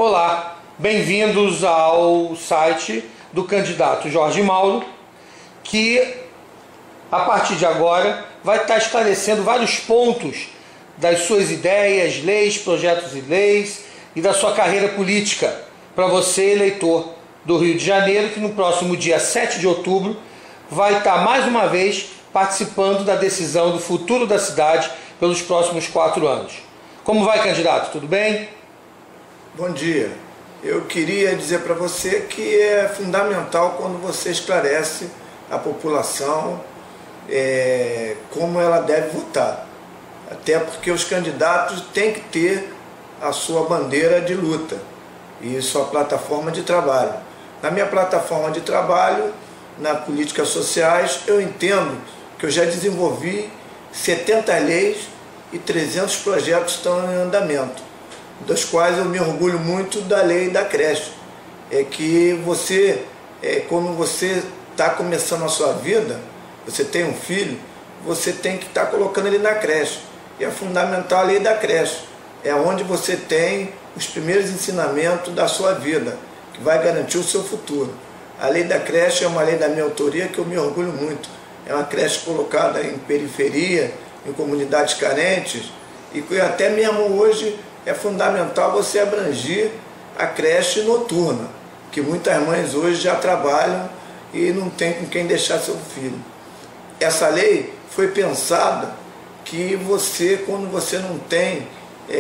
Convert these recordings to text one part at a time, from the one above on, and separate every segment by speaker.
Speaker 1: Olá, bem-vindos ao site do candidato Jorge Mauro, que a partir de agora vai estar esclarecendo vários pontos das suas ideias, leis, projetos e leis e da sua carreira política para você, eleitor do Rio de Janeiro, que no próximo dia 7 de outubro vai estar mais uma vez participando da decisão do futuro da cidade pelos próximos 4 anos. Como vai, candidato? Tudo bem?
Speaker 2: Bom dia. Eu queria dizer para você que é fundamental quando você esclarece a população como ela deve votar. Até porque os candidatos têm que ter a sua bandeira de luta e sua plataforma de trabalho. Na minha plataforma de trabalho, nas políticas sociais, eu entendo que eu já desenvolvi 70 leis e 300 projetos estão em andamento, dos quais eu me orgulho muito da lei da creche. É que você, quando você está começando a sua vida, você tem um filho, você tem que estar colocando ele na creche. E é fundamental a lei da creche. É onde você tem os primeiros ensinamentos da sua vida, que vai garantir o seu futuro. A lei da creche é uma lei da minha autoria que eu me orgulho muito. É uma creche colocada em periferia, em comunidades carentes, e que até mesmo hoje é fundamental você abranger a creche noturna, que muitas mães hoje já trabalham e não tem com quem deixar seu filho. Essa lei foi pensada que você, quando você não tem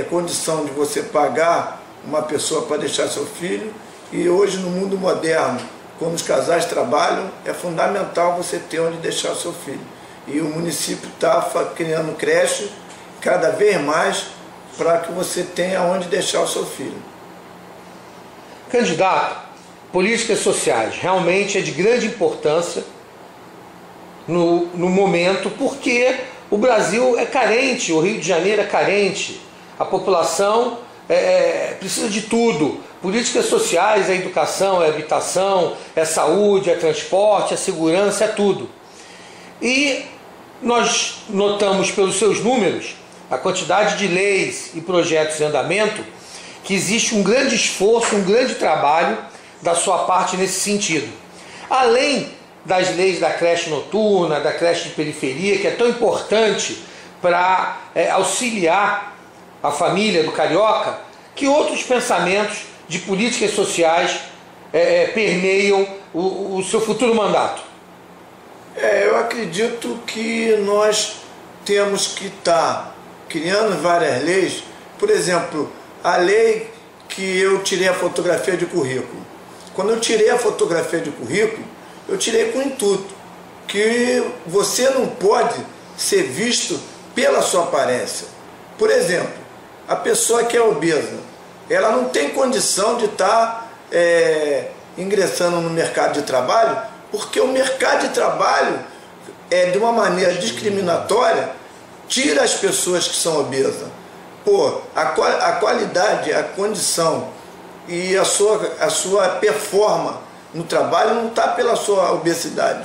Speaker 2: condição de você pagar uma pessoa para deixar seu filho, e hoje no mundo moderno, quando os casais trabalham, é fundamental você ter onde deixar seu filho. E o município está criando creche cada vez mais para que você tenha onde deixar o seu filho.
Speaker 1: Candidato, políticas sociais realmente é de grande importância no momento, porque o Brasil é carente, o Rio de Janeiro é carente, a população precisa de tudo. Políticas sociais é educação, é habitação, é saúde, é transporte, é segurança, é tudo. E nós notamos pelos seus números, a quantidade de leis e projetos em andamento, que existe um grande esforço, um grande trabalho da sua parte nesse sentido. Além das leis da creche noturna, da creche de periferia, que é tão importante para auxiliar a família do carioca, que outros pensamentos de políticas sociais permeiam o seu futuro mandato?
Speaker 2: Eu acredito que nós temos que estar criando várias leis. Por exemplo, a lei que eu tirei a fotografia de currículo. Quando eu tirei a fotografia de currículo, eu tirei com o intuito que você não pode ser visto pela sua aparência. Por exemplo, a pessoa que é obesa, ela não tem condição de estar ingressando no mercado de trabalho, porque o mercado de trabalho, de uma maneira discriminatória, tira as pessoas que são obesas. A qualidade, a condição e a sua performance no trabalho não está pela sua obesidade.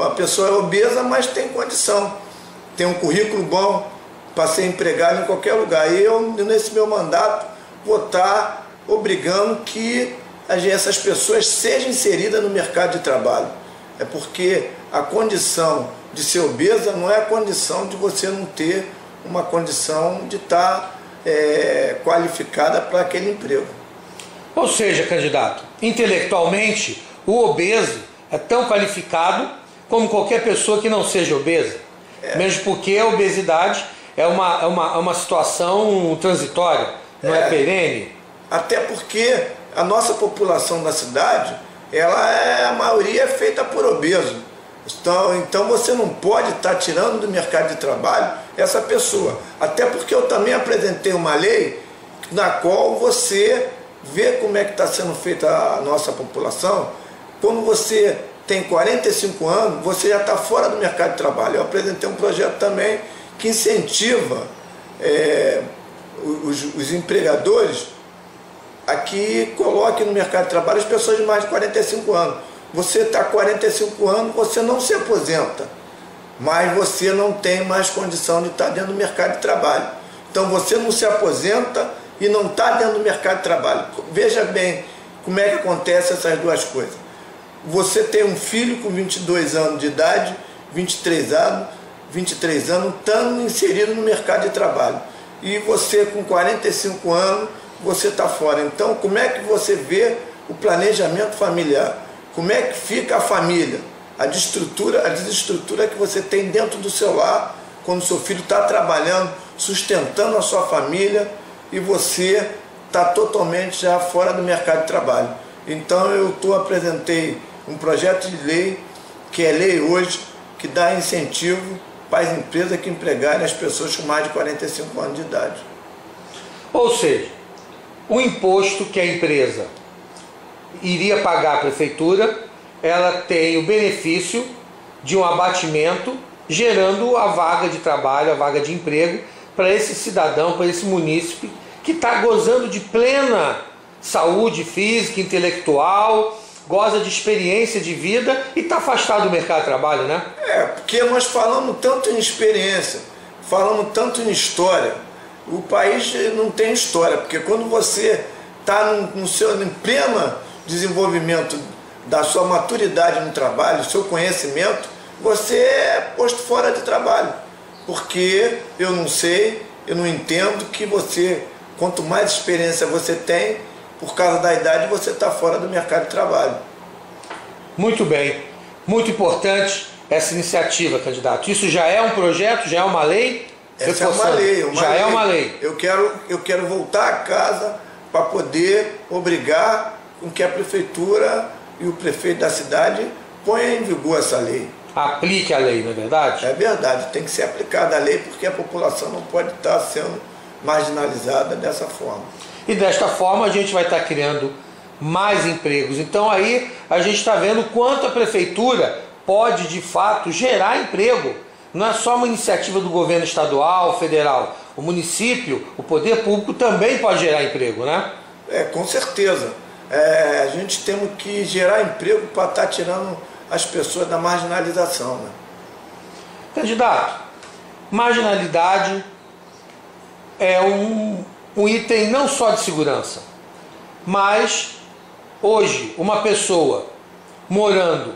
Speaker 2: A pessoa é obesa, mas tem condição, tem um currículo bom para ser empregado em qualquer lugar. E eu, nesse meu mandato, vou estar obrigando que essas pessoas sejam inseridas no mercado de trabalho. É porque a condição de ser obesa não é a condição de você não ter uma condição de estar qualificada para aquele emprego.
Speaker 1: Ou seja, candidato, intelectualmente o obeso é tão qualificado como qualquer pessoa que não seja obesa, mesmo porque a obesidade é uma situação transitória, não é perene. Até
Speaker 2: porque a nossa população da cidade, a maioria é feita por obesos. Então você não pode estar tirando do mercado de trabalho essa pessoa. Até porque eu também apresentei uma lei na qual você vê como é que está sendo feita a nossa população. Quando você tem 45 anos, você já está fora do mercado de trabalho. Eu apresentei um projeto também que incentiva os empregadores a que coloquem no mercado de trabalho as pessoas de mais de 45 anos. Você está com 45 anos, você não se aposenta, mas você não tem mais condição de estar dentro do mercado de trabalho. Então você não se aposenta e não está dentro do mercado de trabalho. Veja bem como é que acontece essas duas coisas. Você tem um filho com 22 anos de idade, 23 anos, estando inserido no mercado de trabalho. E você com 45 anos, você está fora. Então, como é que você vê o planejamento familiar? Como é que fica a família? A desestrutura que você tem dentro do seu lar, quando seu filho está trabalhando, sustentando a sua família, e você está totalmente já fora do mercado de trabalho. Então eu apresentei um projeto de lei, que é lei hoje, que dá incentivo para as empresas que empregarem as pessoas com mais de 45 anos de idade.
Speaker 1: Ou seja, o imposto que a empresa iria pagar à prefeitura, ela tem o benefício de um abatimento, gerando a vaga de trabalho, a vaga de emprego para esse cidadão, para esse munícipe que está gozando de plena saúde física, intelectual, goza de experiência de vida e está afastado do mercado de trabalho, né?
Speaker 2: Porque nós falamos tanto em experiência, falamos tanto em história. O país não tem história, porque quando você está em pleno desenvolvimento da sua maturidade no trabalho, do seu conhecimento, você é posto fora de trabalho. Porque eu não sei, eu não entendo que você, quanto mais experiência você tem, por causa da idade, você está fora do mercado de trabalho.
Speaker 1: Muito bem, muito importante essa iniciativa, candidato. Isso já é um projeto, já é uma lei?
Speaker 2: Essa é uma lei.
Speaker 1: É uma lei.
Speaker 2: Eu quero voltar a casa para poder obrigar com que a prefeitura e o prefeito da cidade ponham em vigor essa lei.
Speaker 1: Aplique a lei, não é verdade?
Speaker 2: É verdade, tem que ser aplicada a lei, porque a população não pode estar sendo marginalizada dessa forma.
Speaker 1: E desta forma a gente vai estar criando mais empregos. Então aí a gente está vendo quanto a prefeitura pode de fato gerar emprego. Não é só uma iniciativa do governo estadual, federal. O município, o poder público também pode gerar emprego, né?
Speaker 2: Com certeza. A gente tem que gerar emprego para estar tirando as pessoas da marginalização, né?
Speaker 1: Candidato, marginalidade é um item não só de segurança, mas hoje uma pessoa morando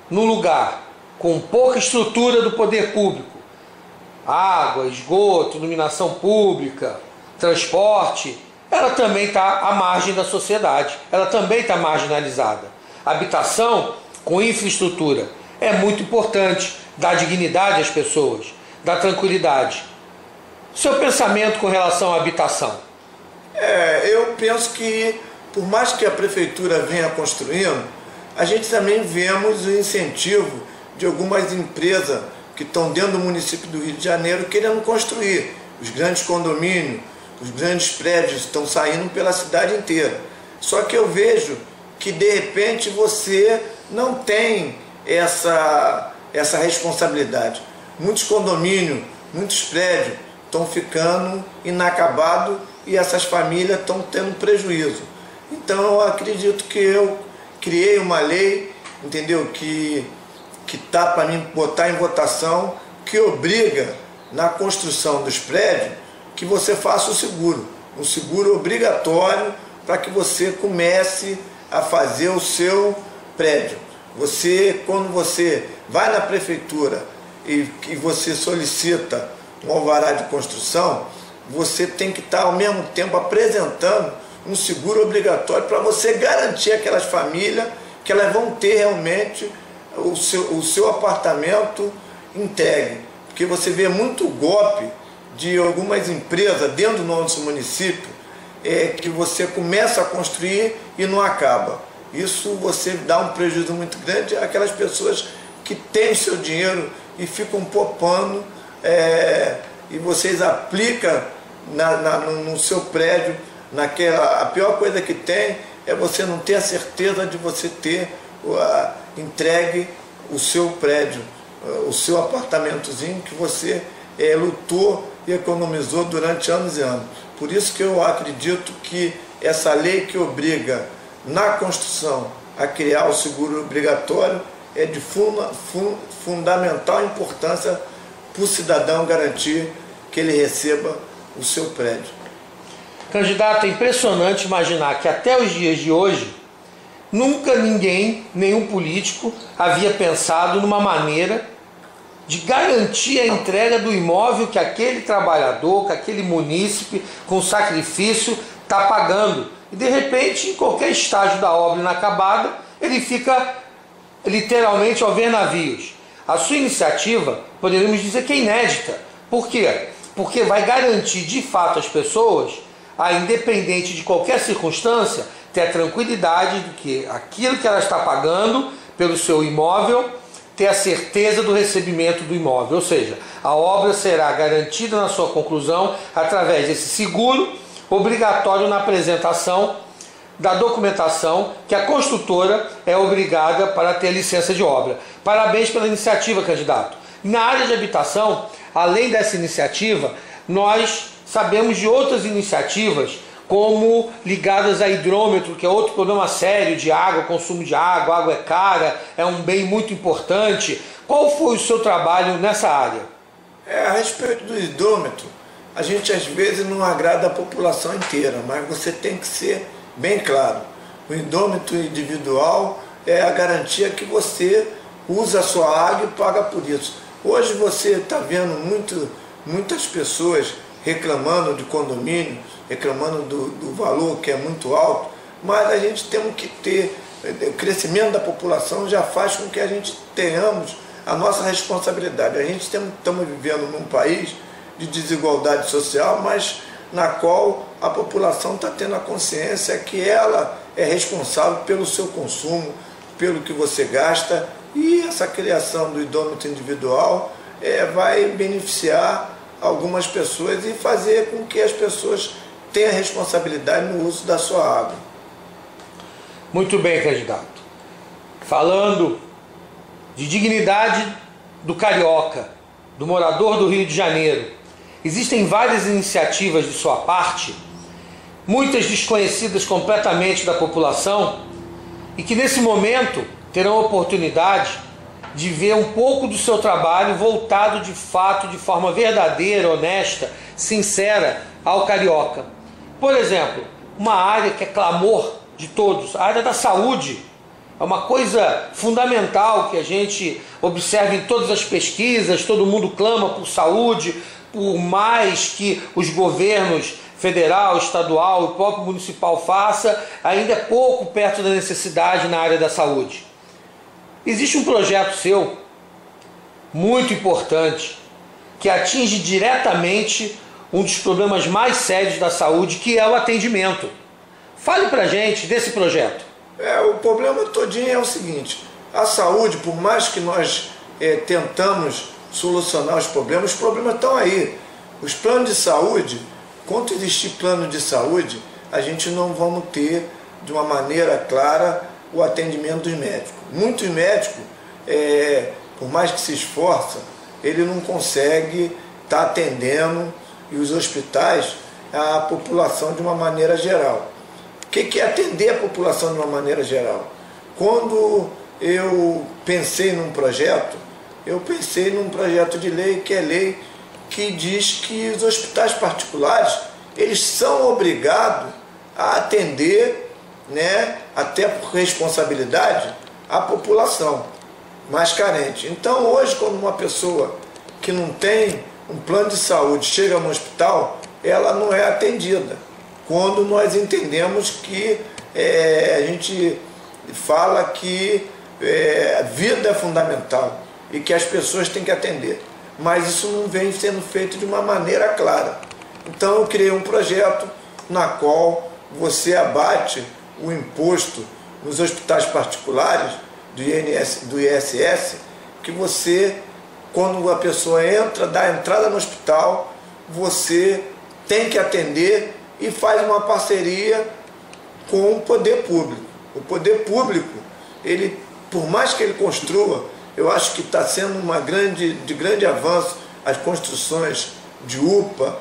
Speaker 1: num lugar com pouca estrutura do poder público, água, esgoto, iluminação pública, transporte, ela também está à margem da sociedade, ela também está marginalizada. Habitação com infraestrutura é muito importante, dá dignidade às pessoas, dá tranquilidade. Seu pensamento com relação à habitação?
Speaker 2: Eu penso que, por mais que a prefeitura venha construindo, a gente também vemos o incentivo de algumas empresas que estão dentro do município do Rio de Janeiro querendo construir. Os grandes condomínios, os grandes prédios estão saindo pela cidade inteira. Só que eu vejo que de repente você não tem essa responsabilidade. Muitos condomínios, muitos prédios estão ficando inacabados e essas famílias estão tendo prejuízo. Então eu acredito que eu criei uma lei, entendeu? Que tá para mim botar em votação, que obriga na construção dos prédios que você faça um seguro obrigatório para que você comece a fazer o seu prédio. Quando você vai na prefeitura e você solicita um alvará de construção, você tem que estar ao mesmo tempo apresentando um seguro obrigatório para você garantir aquelas famílias que elas vão ter realmente o seu apartamento entregue. Porque você vê muito golpe de algumas empresas dentro do nosso município, que você começa a construir e não acaba. Isso você dá um prejuízo muito grande àquelas pessoas que têm o seu dinheiro e ficam poupando, e vocês aplicam no seu prédio, a pior coisa que tem é você não ter a certeza de você ter entregue o seu prédio, o seu apartamentozinho que você lutou e economizou durante anos e anos. Por isso que eu acredito que essa lei que obriga na construção a criar o seguro obrigatório é de fundamental importância para o cidadão garantir que ele receba o seu prédio.
Speaker 1: Candidato, é impressionante imaginar que até os dias de hoje, nunca ninguém, nenhum político, havia pensado numa maneira de garantir a entrega do imóvel que aquele trabalhador, que aquele munícipe, com sacrifício, está pagando. E de repente, em qualquer estágio da obra inacabada, ele fica literalmente ao ver navios. A sua iniciativa, poderíamos dizer que é inédita. Por quê? Porque vai garantir de fato às pessoas, independente de qualquer circunstância, ter a tranquilidade de que aquilo que ela está pagando pelo seu imóvel, ter a certeza do recebimento do imóvel. Ou seja, a obra será garantida na sua conclusão através desse seguro obrigatório na apresentação da documentação que a construtora é obrigada para ter licença de obra. Parabéns pela iniciativa, candidato. Na área de habitação, além dessa iniciativa, nós sabemos de outras iniciativas, como ligadas a hidrômetro, que é outro problema sério de água, consumo de água, água é cara, é um bem muito importante. Qual foi o seu trabalho nessa área?
Speaker 2: A respeito do hidrômetro, a gente às vezes não agrada a população inteira, mas você tem que ser bem claro. O hidrômetro individual é a garantia que você usa a sua água e paga por isso. Hoje você está vendo muitas pessoas reclamando de condomínio, reclamando do valor que é muito alto, mas a gente tem que ter, o crescimento da população já faz com que a gente tenhamos a nossa responsabilidade. A gente estamos vivendo num país de desigualdade social, mas na qual a população está tendo a consciência que ela é responsável pelo seu consumo, pelo que você gasta, e essa criação do hidrômetro individual vai beneficiar algumas pessoas e fazer com que as pessoas tenham responsabilidade no uso da sua água.
Speaker 1: Muito bem, candidato. Falando de dignidade do carioca, do morador do Rio de Janeiro, existem várias iniciativas de sua parte, muitas desconhecidas completamente da população, e que nesse momento terão a oportunidade de ver um pouco do seu trabalho voltado de fato, de forma verdadeira, honesta, sincera ao carioca. Por exemplo, uma área que é clamor de todos, a área da saúde. É uma coisa fundamental que a gente observa em todas as pesquisas, todo mundo clama por saúde, por mais que os governos federal, estadual e próprio municipal faça, ainda é pouco perto da necessidade na área da saúde. Existe um projeto seu, muito importante, que atinge diretamente um dos problemas mais sérios da saúde, que é o atendimento. Fale pra gente desse projeto.
Speaker 2: O problema todinho é o seguinte: a saúde, por mais que nós tentamos solucionar os problemas estão aí. Os planos de saúde, quanto existir plano de saúde, a gente não vamos ter de uma maneira clara o atendimento dos médicos. Muitos médicos, por mais que se esforça, ele não consegue estar atendendo, e os hospitais, a população de uma maneira geral. O que é atender a população de uma maneira geral? Quando eu pensei num projeto, de lei, que é lei que diz que os hospitais particulares, eles são obrigados a atender, até por responsabilidade, a população mais carente. Então hoje, quando uma pessoa que não tem um plano de saúde chega no hospital, ela não é atendida. Quando nós entendemos que a gente fala que a vida é fundamental e que as pessoas têm que atender, mas isso não vem sendo feito de uma maneira clara. Então eu criei um projeto na qual você abate o imposto nos hospitais particulares do ISS, que você, quando a pessoa dá a entrada no hospital, você tem que atender e faz uma parceria com o poder público. O poder público, ele, por mais que ele construa, eu acho que está sendo de grande avanço as construções de UPA,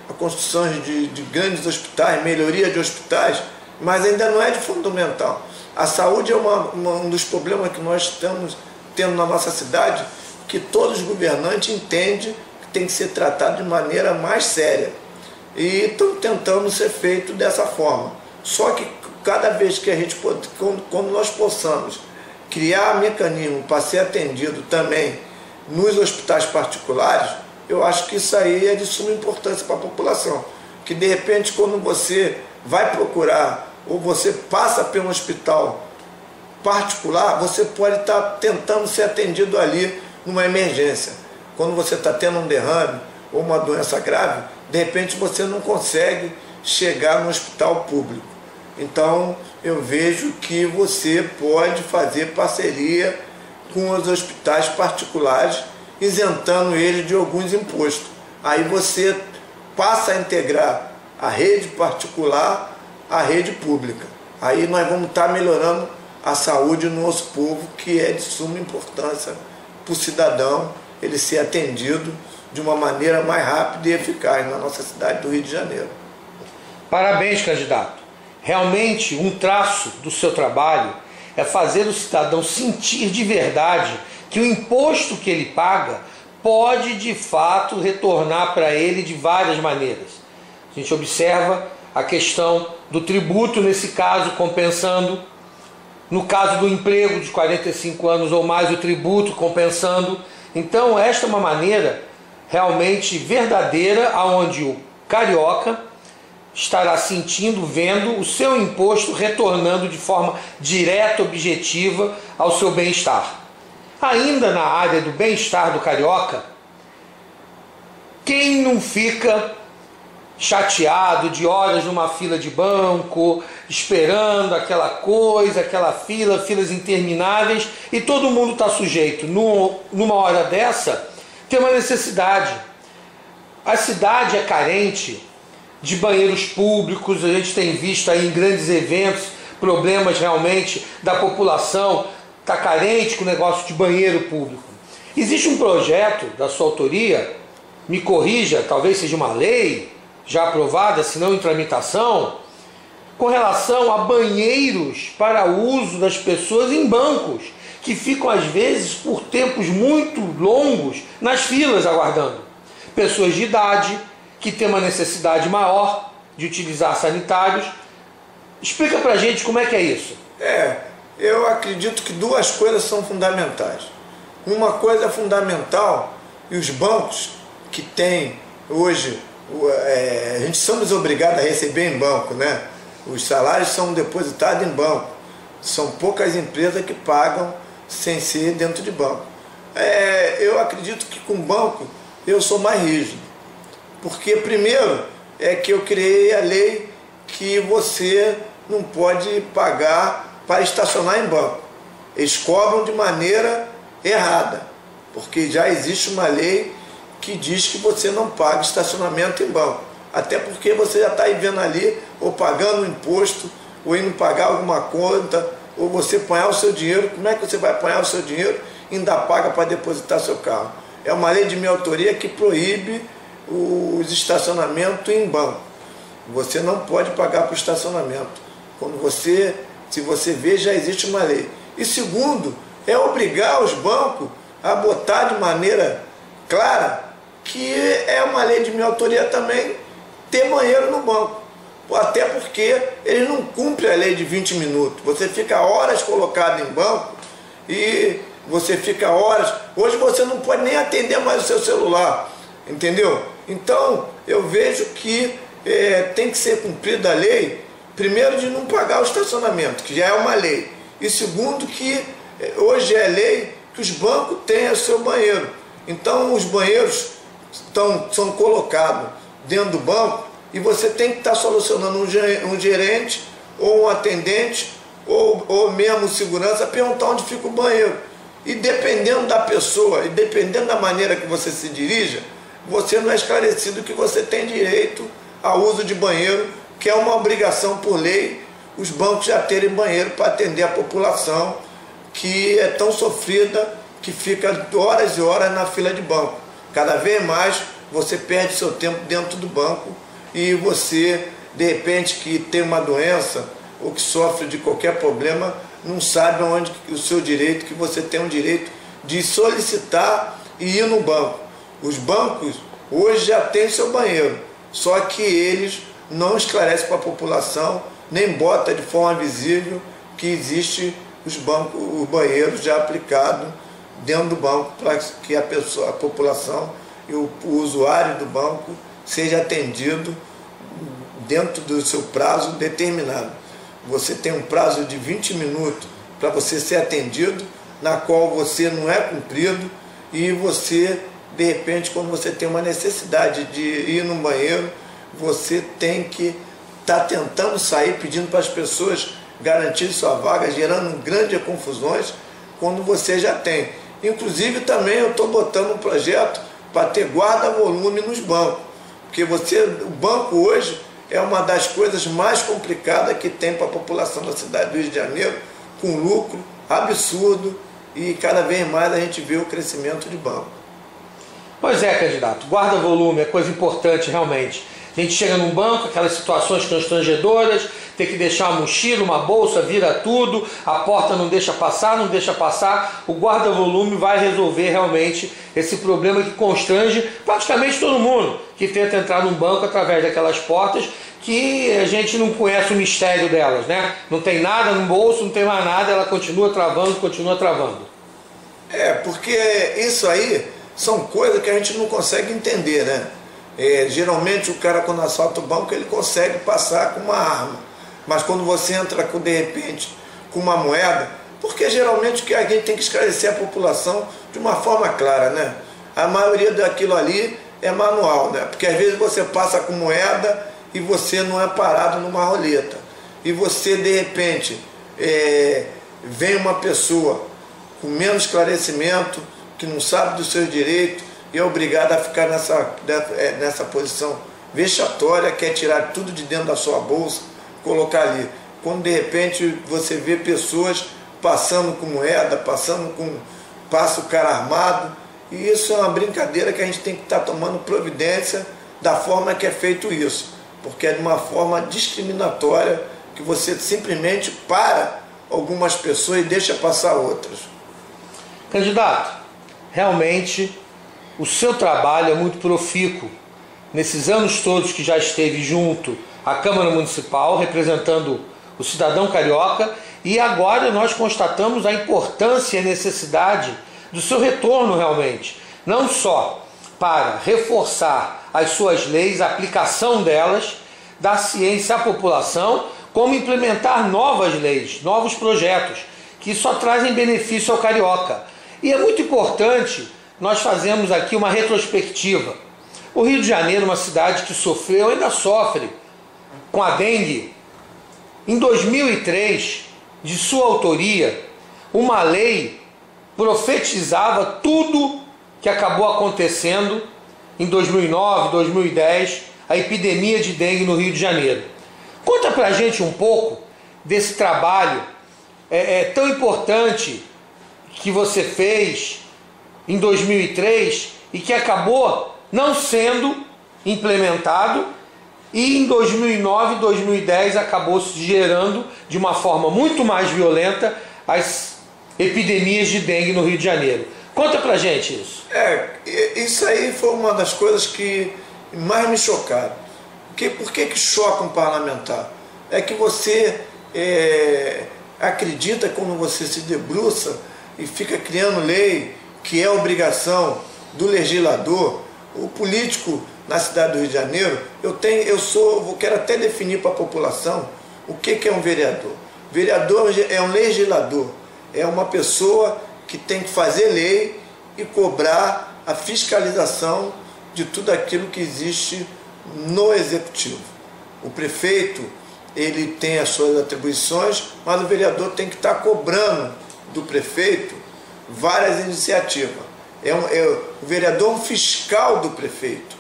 Speaker 2: a construção de grandes hospitais, melhoria de hospitais, mas ainda não é de fundamental. A saúde é um dos problemas que nós estamos tendo na nossa cidade, que todos os governantes entendem que tem que ser tratado de maneira mais séria. e estão tentando ser feito dessa forma. Só que cada vez que a gente, quando nós possamos criar mecanismo para ser atendido também nos hospitais particulares, eu acho que isso aí é de suma importância para a população. Que de repente, quando você vai procurar ou você passa por um hospital particular, você pode estar tentando ser atendido ali numa emergência. Quando você está tendo um derrame ou uma doença grave, de repente você não consegue chegar no hospital público. Então eu vejo que você pode fazer parceria com os hospitais particulares, isentando eles de alguns impostos. Aí você passa a integrar a rede particular à rede pública. Aí nós vamos estar melhorando a saúde do nosso povo, que é de suma importância para o cidadão ele ser atendido de uma maneira mais rápida e eficaz na nossa cidade do Rio de Janeiro.
Speaker 1: Parabéns, candidato. Realmente, um traço do seu trabalho é fazer o cidadão sentir de verdade que o imposto que ele paga pode, de fato, retornar para ele de várias maneiras. A gente observa a questão do tributo, nesse caso, compensando. No caso do emprego de 45 anos ou mais, o tributo compensando. Então, esta é uma maneira realmente verdadeira, onde o carioca estará sentindo, vendo o seu imposto retornando de forma direta, objetiva ao seu bem-estar. Ainda na área do bem-estar do carioca, quem não fica chateado de horas numa fila de banco, esperando aquela coisa, aquela fila, filas intermináveis, e todo mundo está sujeito, numa hora dessa, tem uma necessidade. A cidade é carente de banheiros públicos, a gente tem visto aí em grandes eventos problemas realmente da população, está carente com o negócio de banheiro público. Existe um projeto da sua autoria, me corrija, talvez seja uma lei já aprovada, se não em tramitação, com relação a banheiros para uso das pessoas em bancos, que ficam às vezes por tempos muito longos nas filas aguardando. Pessoas de idade, que têm uma necessidade maior de utilizar sanitários. Explica pra gente como é que é isso.
Speaker 2: Eu acredito que duas coisas são fundamentais. Uma coisa é fundamental, e os bancos que têm hoje, a gente somos obrigados a receber em banco, né? Os salários são depositados em banco. São poucas empresas que pagam sem ser dentro de banco. Eu acredito que com banco eu sou mais rígido. Porque primeiro é que eu criei a lei que você não pode pagar para estacionar em banco. Eles cobram de maneira errada, porque já existe uma lei que diz que você não paga estacionamento em banco. Até porque você já está aí vendo ali, ou pagando um imposto, ou indo pagar alguma conta, ou você apanhar o seu dinheiro. Como é que você vai apanhar o seu dinheiro e ainda paga para depositar seu carro? É uma lei de minha autoria que proíbe os estacionamentos em banco. Você não pode pagar para o estacionamento. Se você vê, já existe uma lei. E segundo, é obrigar os bancos a botar de maneira clara que é uma lei de minha autoria também ter banheiro no banco. Até porque eles não cumprem a lei de 20 minutos. Você fica horas colocado em banco e você fica horas. Hoje você não pode nem atender mais o seu celular, entendeu? Então eu vejo que tem que ser cumprida a lei, primeiro de não pagar o estacionamento, que já é uma lei, e segundo que hoje é lei que os bancos tenham o seu banheiro. Então os banheiros são colocados dentro do banco e você tem que estar solucionando um gerente ou um atendente ou mesmo segurança perguntar onde fica o banheiro. E dependendo da pessoa e dependendo da maneira que você se dirija, você não é esclarecido que você tem direito ao uso de banheiro, que é uma obrigação por lei, os bancos já terem banheiro para atender a população que é tão sofrida, que fica horas e horas na fila de banco. Cada vez mais você perde seu tempo dentro do banco e você, de repente, que tem uma doença ou que sofre de qualquer problema, não sabe onde o seu direito, que você tem o direito de solicitar e ir no banco. Os bancos hoje já têm seu banheiro, Só que eles não esclarecem para a população, nem bota de forma visível que existe os banheiros já aplicados dentro do banco para que a população e o usuário do banco seja atendido dentro do seu prazo determinado. Você tem um prazo de 20 minutos para você ser atendido, na qual você não é cumprido, e você, de repente, quando você tem uma necessidade de ir no banheiro, você tem que estar tentando sair, pedindo para as pessoas garantir sua vaga, gerando grandes confusões, quando você já tem. Inclusive também eu estou botando um projeto para ter guarda-volume nos bancos, porque o banco hoje é uma das coisas mais complicadas que tem para a população da cidade do Rio de Janeiro, com lucro absurdo, e cada vez mais a gente vê o crescimento de banco.
Speaker 1: Pois é, candidato, guarda-volume é coisa importante realmente. A gente chega num banco, aquelas situações constrangedoras, tem que deixar uma mochila, uma bolsa, vira tudo, a porta não deixa passar. O guarda-volume vai resolver realmente esse problema que constrange praticamente todo mundo que tenta entrar num banco através daquelas portas que a gente não conhece o mistério delas, né? Não tem nada no bolso, não tem mais nada, ela continua travando.
Speaker 2: Porque isso aí são coisas que a gente não consegue entender, né? Geralmente o cara, quando assalta o banco, ele consegue passar com uma arma, mas quando você entra de repente com uma moeda, porque geralmente o que a gente tem que esclarecer a população de uma forma clara, né? A maioria daquilo ali é manual, né? Porque às vezes você passa com moeda e você não é parado numa roleta, e você de repente vem uma pessoa com menos esclarecimento, que não sabe dos seus direitos, e é obrigado a ficar nessa posição vexatória, quer tirar tudo de dentro da sua bolsa, colocar ali. Quando de repente você vê pessoas passando com moeda, passa o cara armado, e isso é uma brincadeira que a gente tem que estar tomando providência da forma que é feito isso, porque é de uma forma discriminatória, que você simplesmente para algumas pessoas e deixa passar outras.
Speaker 1: Candidato, realmente o seu trabalho é muito profícuo. Nesses anos todos que já esteve junto à Câmara Municipal, representando o cidadão carioca, e agora nós constatamos a importância e a necessidade do seu retorno realmente, não só para reforçar as suas leis, a aplicação delas, dar ciência à população, como implementar novas leis, novos projetos, que só trazem benefício ao carioca. E é muito importante nós fazemos aqui uma retrospectiva. O Rio de Janeiro é uma cidade que sofreu, ainda sofre, com a dengue. Em 2003, de sua autoria, uma lei profetizava tudo que acabou acontecendo em 2009, 2010, a epidemia de dengue no Rio de Janeiro. Conta pra gente um pouco desse trabalho tão importante que você fez em 2003 e que acabou não sendo implementado, e em 2009 e 2010 acabou se gerando de uma forma muito mais violenta as epidemias de dengue no Rio de Janeiro. Conta pra gente isso.
Speaker 2: Isso aí foi uma das coisas que mais me chocaram. Por que choca um parlamentar? É que você acredita, quando você se debruça e fica criando lei, que é obrigação do legislador, o político na cidade do Rio de Janeiro, eu quero até definir para a população o que é um vereador. Vereador é um legislador, é uma pessoa que tem que fazer lei e cobrar a fiscalização de tudo aquilo que existe no executivo. O prefeito, ele tem as suas atribuições, mas o vereador tem que estar cobrando do prefeito várias iniciativas. O vereador é um fiscal do prefeito.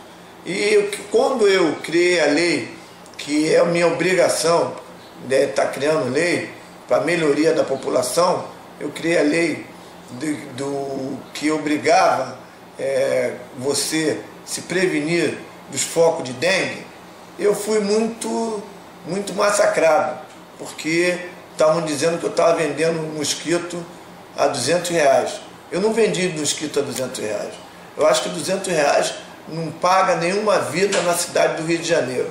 Speaker 2: E quando eu criei a lei, que é a minha obrigação de estar criando lei para a melhoria da população, eu criei a lei que obrigava você se prevenir dos focos de dengue. Eu fui muito massacrado, porque estavam dizendo que eu estava vendendo mosquito a R$200. Eu não vendi mosquito a R$200. Eu acho que R$200 não paga nenhuma vida na cidade do Rio de Janeiro.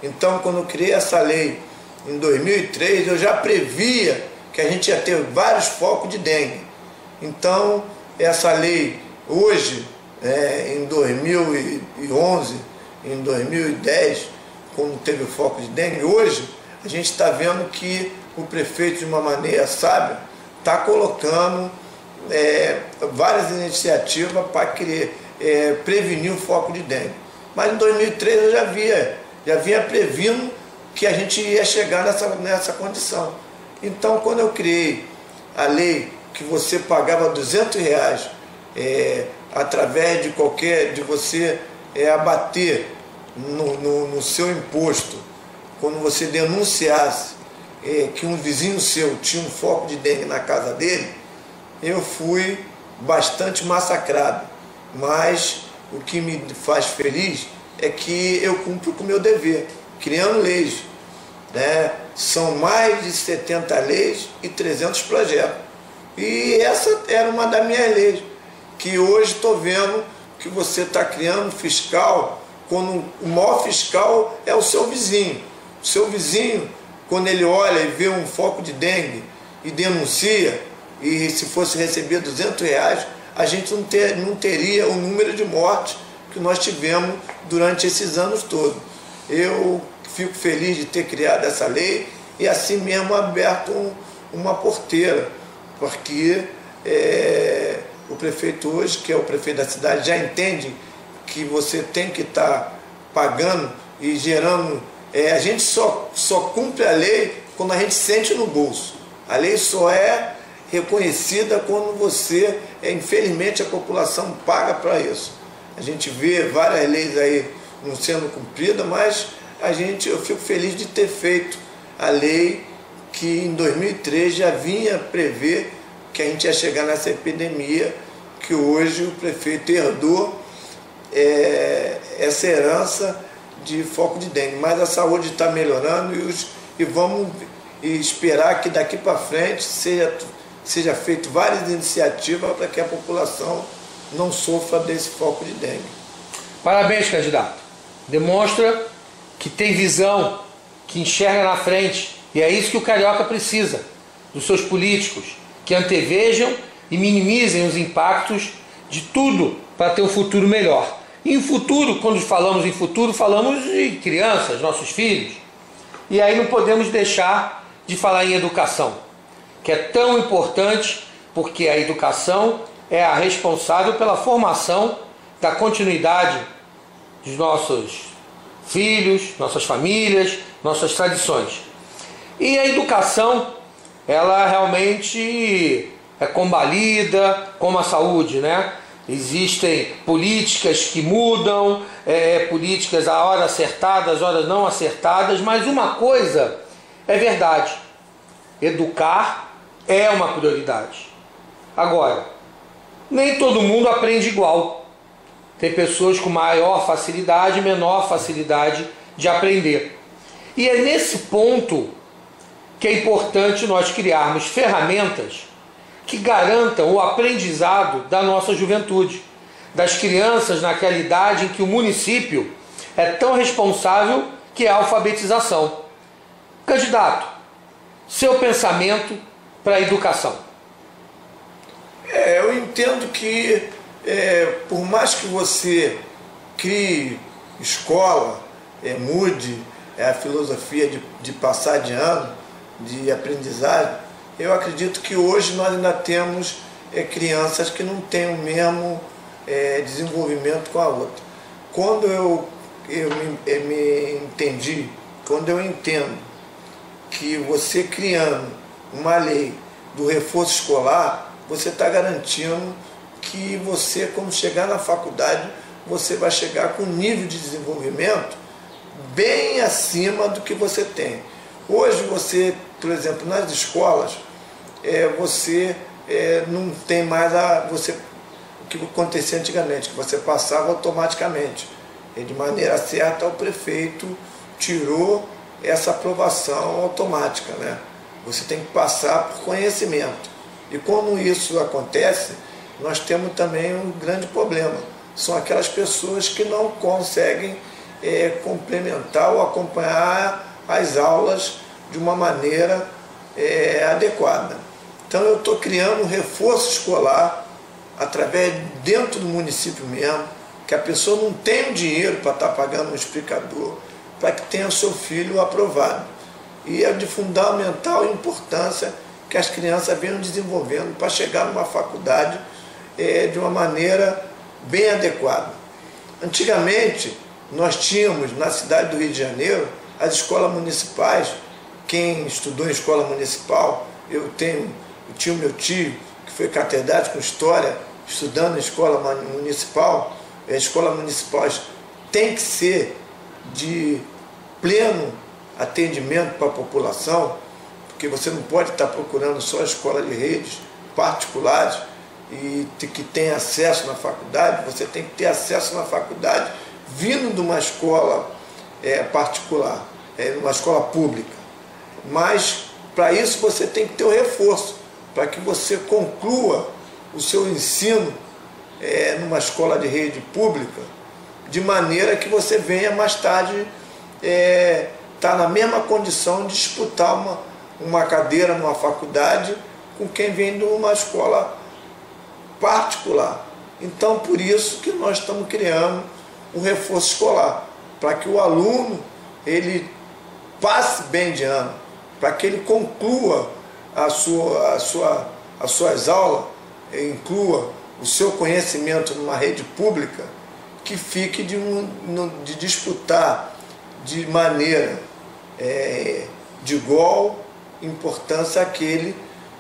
Speaker 2: Então, quando eu criei essa lei em 2003, eu já previa que a gente ia ter vários focos de dengue. Então, essa lei hoje, em 2011, em 2010, quando teve o foco de dengue, hoje a gente está vendo que o prefeito, de uma maneira sábia, está colocando várias iniciativas para prevenir o foco de dengue. Mas em 2003 eu já vinha previndo que a gente ia chegar nessa condição. Então, quando eu criei a lei que você pagava R$200 através de você abater no seu imposto, quando você denunciasse que um vizinho seu tinha um foco de dengue na casa dele, eu fui bastante massacrado. Mas o que me faz feliz é que eu cumpro com o meu dever, criando leis. São mais de 70 leis e 300 projetos. E essa era uma das minhas leis, que hoje estou vendo que você está criando fiscal, quando o maior fiscal é o seu vizinho. O seu vizinho, quando ele olha e vê um foco de dengue e denuncia, e se fosse receber R$200, a gente não teria o número de mortes que nós tivemos durante esses anos todos. Eu fico feliz de ter criado essa lei e assim mesmo aberto uma porteira, porque o prefeito hoje, que é o prefeito da cidade, já entende que você tem que estar pagando e gerando. A gente só cumpre a lei quando a gente sente no bolso. A lei só é reconhecida quando você, infelizmente, a população paga para isso. A gente vê várias leis aí não sendo cumpridas, mas eu fico feliz de ter feito a lei que em 2003 já vinha prever que a gente ia chegar nessa epidemia, que hoje o prefeito herdou essa herança de foco de dengue. Mas a saúde está melhorando e vamos esperar que daqui para frente seja feito várias iniciativas para que a população não sofra desse foco de dengue.
Speaker 1: Parabéns, candidato. Demonstra que tem visão, que enxerga na frente, e é isso que o carioca precisa, dos seus políticos, que antevejam e minimizem os impactos de tudo para ter um futuro melhor. E em futuro, quando falamos em futuro, falamos de crianças, nossos filhos. E aí não podemos deixar de falar em educação, que é tão importante, porque a educação é a responsável pela formação da continuidade dos nossos filhos, nossas famílias, nossas tradições. E a educação, ela realmente é combalida como a saúde, né? Existem políticas que mudam, políticas a hora acertadas, horas não acertadas, mas uma coisa é verdade: educar é uma prioridade. Agora, nem todo mundo aprende igual. Tem pessoas com maior facilidade, menor facilidade de aprender. E é nesse ponto que é importante nós criarmos ferramentas que garantam o aprendizado da nossa juventude, das crianças naquela idade em que o município é tão responsável que é a alfabetização. Candidato, seu pensamento para a educação.
Speaker 2: Eu entendo que por mais que você crie escola, mude a filosofia de passar de ano, de aprendizagem, eu acredito que hoje nós ainda temos crianças que não têm o mesmo desenvolvimento com a outra. Quando eu me entendi, quando eu entendo que você criando uma lei do reforço escolar, você está garantindo que você, quando chegar na faculdade, você vai chegar com um nível de desenvolvimento bem acima do que você tem. Hoje você, por exemplo, nas escolas, você não tem mais o que acontecia antigamente, que você passava automaticamente. E de maneira certa o prefeito tirou essa aprovação automática, né? Você tem que passar por conhecimento. E quando isso acontece, nós temos também um grande problema. são aquelas pessoas que não conseguem complementar ou acompanhar as aulas de uma maneira adequada. Então eu estou criando um reforço escolar através dentro do município mesmo, que a pessoa não tem o dinheiro para estar pagando um explicador, para que tenha o seu filho aprovado. E é de fundamental importância que as crianças venham desenvolvendo para chegar numa faculdade de uma maneira bem adequada. Antigamente, nós tínhamos na cidade do Rio de Janeiro as escolas municipais. Quem estudou em escola municipal, eu tinha o meu tio, que foi catedrático em História, estudando em escola municipal. As escolas municipais têm que ser de pleno atendimento para a população, porque você não pode estar procurando só escola de redes particulares e que tem acesso na faculdade. Você tem que ter acesso na faculdade vindo de uma escola particular, uma escola pública. Mas para isso você tem que ter o reforço, para que você conclua o seu ensino numa escola de rede pública, de maneira que você venha mais tarde estar na mesma condição de disputar uma cadeira numa faculdade com quem vem de uma escola particular. Então, por isso que nós estamos criando um reforço escolar, para que o aluno ele passe bem de ano, para que ele conclua as suas aulas, inclua o seu conhecimento numa rede pública, que fique de disputar de maneira de igual importância aquele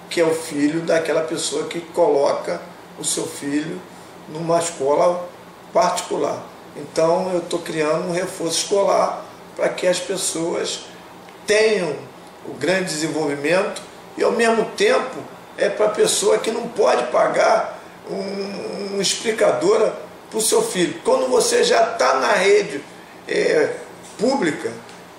Speaker 2: que é o filho daquela pessoa que coloca o seu filho numa escola particular. Então eu estou criando um reforço escolar para que as pessoas tenham o grande desenvolvimento e ao mesmo tempo para a pessoa que não pode pagar uma explicadora para o seu filho. Quando você já está na rede pública,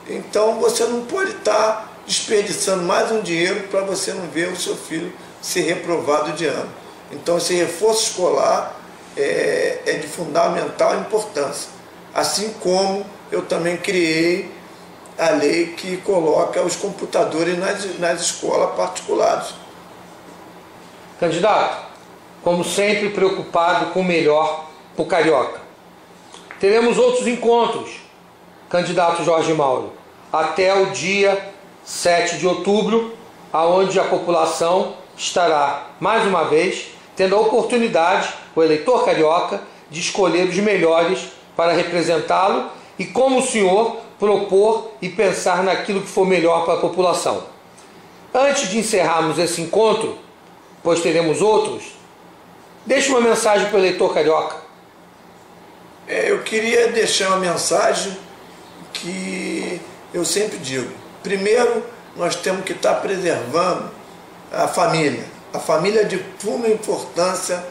Speaker 2: então você não pode estar desperdiçando mais um dinheiro para você não ver o seu filho ser reprovado de ano. Então esse reforço escolar é de fundamental importância. Assim como eu também criei a lei que coloca os computadores nas escolas particulares.
Speaker 1: Candidato, como sempre preocupado com o melhor para o carioca. Teremos outros encontros, candidato Jorge Mauro, até o dia 7 de outubro, aonde a população estará, mais uma vez, tendo a oportunidade, o eleitor carioca, de escolher os melhores para representá-lo e, como o senhor, propor e pensar naquilo que for melhor para a população. Antes de encerrarmos esse encontro, pois teremos outros, deixe uma mensagem para o eleitor carioca.
Speaker 2: Eu queria deixar uma mensagem que eu sempre digo. Primeiro, nós temos que estar preservando a família. A família é de suma importância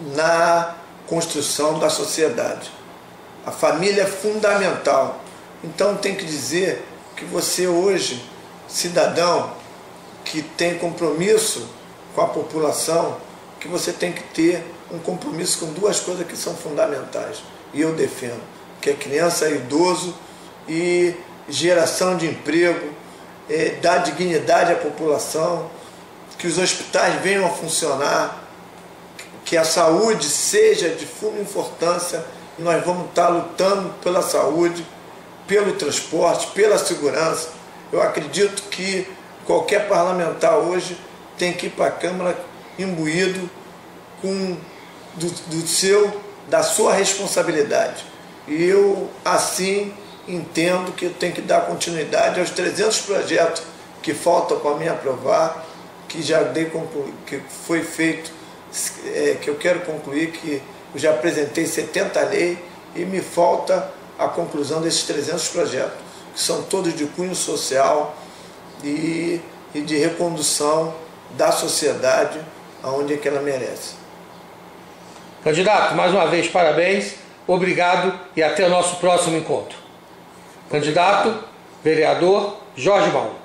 Speaker 2: na construção da sociedade. A família é fundamental. Então tem que dizer que você hoje, cidadão, que tem compromisso com a população, que você tem que ter um compromisso com duas coisas que são fundamentais. E eu defendo, que é criança e idoso e geração de emprego, dar dignidade à população, que os hospitais venham a funcionar, que a saúde seja de suma importância, e nós vamos estar lutando pela saúde, pelo transporte, pela segurança. Eu acredito que qualquer parlamentar hoje tem que ir para a Câmara imbuído da sua responsabilidade. E eu, assim, entendo que eu tenho que dar continuidade aos 300 projetos que faltam para mim aprovar, que já que foi feito, que eu quero concluir, que eu já apresentei 70 leis e me falta a conclusão desses 300 projetos, que são todos de cunho social e de recondução da sociedade aonde é que ela merece.
Speaker 1: Candidato, mais uma vez, parabéns, obrigado e até o nosso próximo encontro. Candidato, vereador Jorge Mauro.